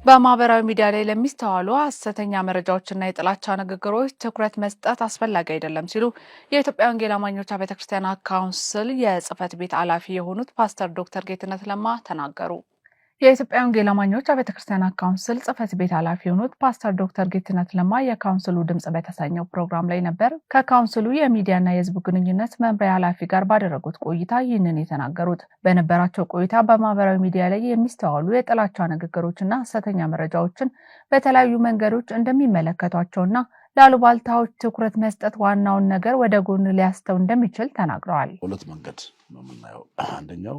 በማህበራዊ ሚዲያ ላይ ለሚስተዋሉ ሐሰተኛ መረጃዎችና የጥላቻ ንግግሮች ትኩረት መስጠት አስፈላጊ አይደለም ሲሉ የኢትዮጵያ ወንጌል አማኞች ቤተክርስቲያን ካውንስል የጽህፈት ቤት ኃላፊ የሆኑት ፓስተር ዶክተር ጌትነት ለማ ተናገሩ። የኢትዮጵያ ወንጌል አማኞች ቤተክርስቲያን ካውንስል ጽህፈት ቤት ኃላፊ የሆኑት ፓስተር ዶክተር ጌትነት ለማ የካውንስሉ ድምጽ በተሰኘው ፕሮግራም ላይ ነበር ከካውንስሉ የሚዲያና የህዝብ ግንኙነት መምሪያ ኃላፊ ጋር ባደረጉት ቆይታ ይህንን የተናገሩት። በነበራቸው ቆይታ በማህበራዊ ሚዲያ ላይ የሚስተዋሉ የጥላቻ ንግግሮችና ሐሰተኛ መረጃዎችን በተለያዩ መንገዶች እንደሚመለከቷቸውና ላሉባልታዎች ትኩረት መስጠት ዋናውን ነገር ወደ ጎን ሊያስተው እንደሚችል ተናግረዋል። ሁለት መንገድ ነው የምናየው። አንደኛው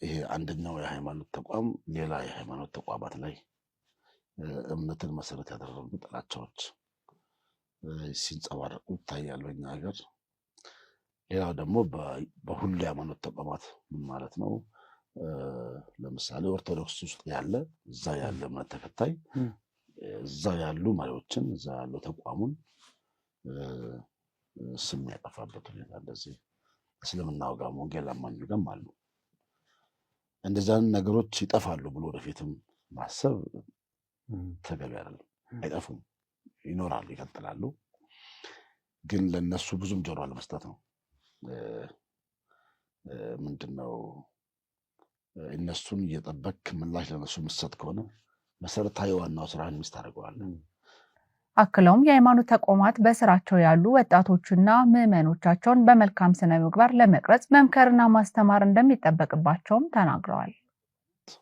ይሄ አንደኛው የሃይማኖት ተቋም ሌላ የሃይማኖት ተቋማት ላይ እምነትን መሰረት ያደረጉ ጥላቻዎች ሲንጸባረቁ ይታያል በእኛ ሀገር። ሌላው ደግሞ በሁሉ የሃይማኖት ተቋማት ማለት ነው። ለምሳሌ ኦርቶዶክስ ውስጥ ያለ እዛ ያለ እምነት ተከታይ እዛ ያሉ መሪዎችን እዛ ያለው ተቋሙን ስም ያጠፋበት ሁኔታ እንደዚህ እስልምናው ጋር ወንጌል አማኙ ጋርም አሉ። እንደዛን ነገሮች ይጠፋሉ ብሎ ወደፊትም ማሰብ ተገቢ አይደለም። አይጠፉም፣ ይኖራሉ፣ ይቀጥላሉ። ግን ለነሱ ብዙም ጆሮ አለመስጠት ነው። ምንድነው እነሱን እየጠበክ ምላሽ ለነሱ መስጠት ከሆነ መሰረታዊ ዋናው ስራህን ሚስት ታደርገዋለህ። አክለውም የሃይማኖት ተቋማት በስራቸው ያሉ ወጣቶችና ምዕመኖቻቸውን በመልካም ስነ ምግባር ለመቅረጽ መምከርና ማስተማር እንደሚጠበቅባቸውም ተናግረዋል።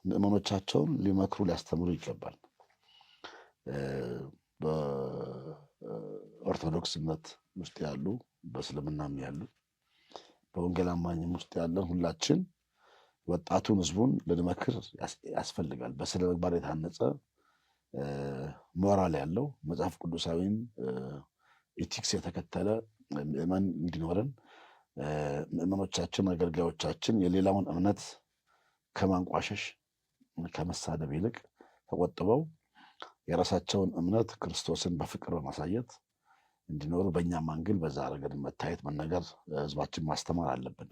ምዕመኖቻቸውን ሊመክሩ ሊያስተምሩ ይገባል። በኦርቶዶክስ እምነት ውስጥ ያሉ በእስልምናም ያሉ በወንጌል አማኝም ውስጥ ያለን ሁላችን ወጣቱን ህዝቡን ልንመክር ያስፈልጋል። በስነ ምግባር የታነጸ ሞራል ያለው መጽሐፍ ቅዱሳዊን ኢቲክስ የተከተለ ምዕመን እንዲኖረን ምዕመኖቻችን አገልጋዮቻችን የሌላውን እምነት ከማንቋሸሽ ከመሳደብ ይልቅ ተቆጥበው የራሳቸውን እምነት ክርስቶስን በፍቅር በማሳየት እንዲኖሩ በእኛም አንግል በዛ ረገድ መታየት መነገር ህዝባችን ማስተማር አለብን።